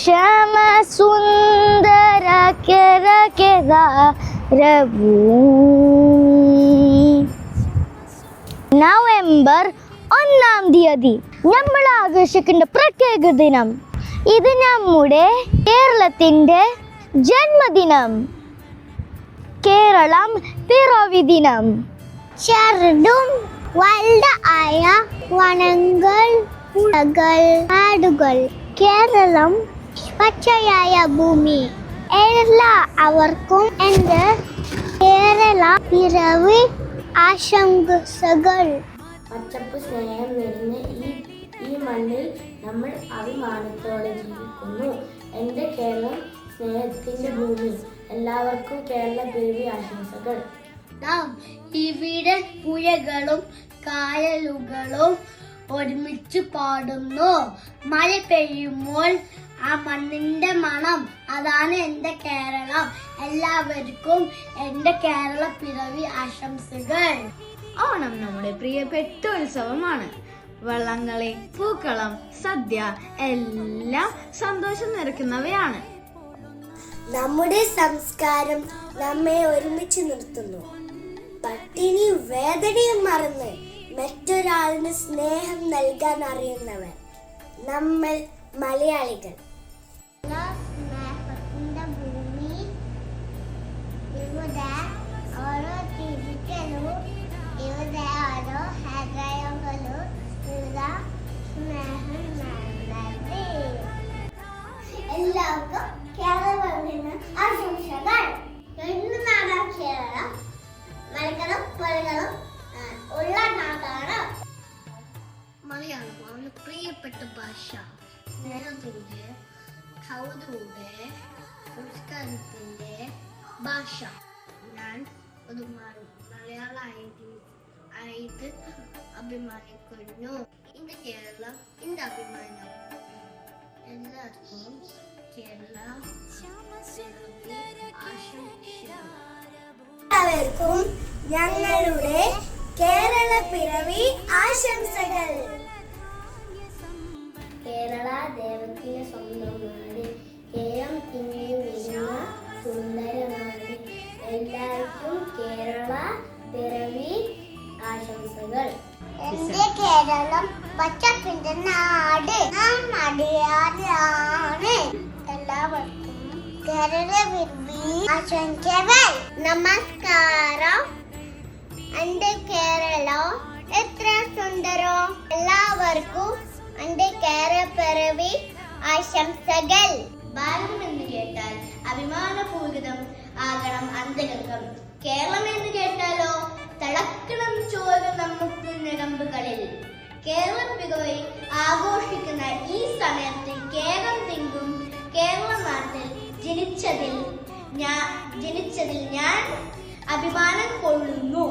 ಶ್ಯಾಮ ಸುಂದರ November 1-ാം തീയതി നമ്മൾ ആഘോഷിക്കുന്ന പ്രത്യേക ദിനം. ഇത് നമ്മുടെ കേരളത്തിൻ്റെ ജന്മദിനം, കേരളം പിറവി ദിനം. ചെറുതും വലുതായ വനങ്ങൾ, പുഴകൾ, കാടുകൾ, കേരളം പച്ചയായ ഭൂമി, എല്ലാവർക്കും എൻ്റെ കേരള പിറവി ആശംസകൾ. പച്ചപ്പ് സ്നേഹം നിറഞ്ഞ ഈ മണ്ണിൽ നമ്മൾ അഭിമാനത്തോടെ ജീവിക്കുന്നു. എൻ്റെ കേരളം സ്നേഹത്തിൻ്റെ ഭൂമി, എല്ലാവർക്കും കേരള പിറവി ആശംസകൾ. നാം ഇവിടെ പുഴകളും കായലുകളും ഒരുമിച്ച് പാടുന്നു. മഴ പെയ്യുമ്പോൾ ആ മണ്ണിന്റെ മണം, അതാണ് എൻ്റെ കേരളം. എല്ലാവർക്കും എൻ്റെ കേരള പിറവി ആശംസകൾ. ഓണം നമ്മുടെ പ്രിയപ്പെട്ട ഉത്സവമാണ്. വള്ളംകളി, പൂക്കളം, സദ്യ എല്ലാം സന്തോഷം നിറയ്ക്കുന്നവയാണ്. നമ്മുടെ സംസ്കാരം നമ്മെ ഒരുമിച്ച് നിർത്തുന്നു. പട്ടിണി വേദനയും മറന്ന് മറ്റൊരാളിന് സ്നേഹം നൽകാൻ അറിയുന്നവർ നമ്മൾ മലയാളികൾ. സ്നേഹത്തിന്റെ ഭൂമി, ഇവിടെ ഓരോ ജീവികളും, ഇവിടെ ഓരോ ഹൃദയങ്ങളും, ഇവിടെ സ്നേഹം നൽകി. എല്ലാവർക്കും കേരള ആശംസകൾ. രണ്ട് നാടാണ് കേരളം. മലകളും പുഴകളും ഉള്ള നാടാണ് മലയാളം. അവന് പ്രിയപ്പെട്ട ഭാഷ, സ്നേഹത്തിന്റെ, കൗതുകത്തിന്റെ, സംസ്കാരത്തിന്റെ ഭാഷ. ഞാൻ ഒരു മലയാളമായിട്ട് അഭിമാനിക്കുന്നു. എന്റെ കേരളം എന്റെ അഭിമാനം. എല്ലാവർക്കും കേരള എല്ലാവർക്കും ഞങ്ങളുടെ കേരള പിറവി ആശംസകൾ. കേരള ദൈവത്തിന്റെ സ്വന്തം നാട്, കേരം തിങ്ങി വരുന്ന സുന്ദര നാട്. എല്ലാവർക്കും കേരള പിറവി ആശംസകൾ. എന്റെ കേരളം പച്ചപ്പിന്റെ നാട്, നാം മലയാളിയാണ്. എല്ലാവർക്കും കേരള പിറവി ആശംസകൾ. നമസ്കാരം. എന്റെ കേരളം എത്ര സുന്ദരോ. എല്ലാവർക്കും എന്റെ കേരള പിറവി ആശംസകൾ. ഭാരതം എന്ന് കേട്ടാൽ അഭിമാനപൂരിതം ആകണം അന്തരംഗം. കേരളം എന്ന് കേട്ടാലോ തിളക്കണം ചോര നമുക്ക് ഞരമ്പുകളിൽ. കേരളം പിറവി ആഘോഷിക്കുന്ന ഈ സമയത്ത് കേരളം തിങ്കും കേരള നാട്ടിൽ ജനിച്ചതിൽ ഞാൻ അഭിമാനം കൊള്ളുന്നു.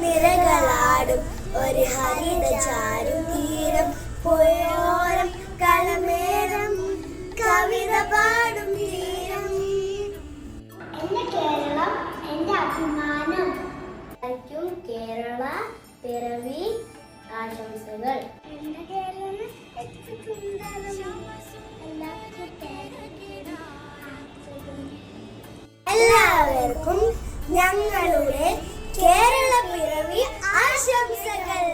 നിരകളാടും ഒരു ഹരിത ചാരുതീരം, പുഴയോരം കളമേളം കവിത പാടും തീരം. എന്റെ കേരളം എന്റെ അഭിമാനം. കേരള പിറവി ആശംസകൾ. എന്റെ കേരളം എത്ര സുന്ദരം. എല്ലാവർക്കും ഞങ്ങളുടെ കേരള പിറവി ആശംസകൾ.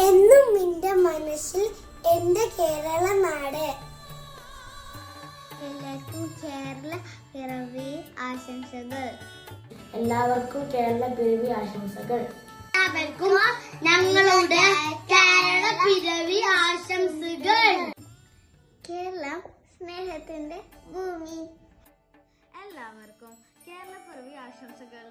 എന്നും എന്റെ മനസ്സിൽ എന്റെ കേരള നാട്. എല്ലാവർക്കും കേരള പിറവി ആശംസകൾ. എല്ലാവർക്കും കേരള പിറവി ആശംസകൾ. എല്ലാവർക്കും ഞങ്ങളുടെ കേരള പിറവി ആശംസകൾ. കേരളം സ്നേഹത്തിന്റെ ഭൂമി. എല്ലാവർക്കും കേരള പിറവി ആശംസകൾ.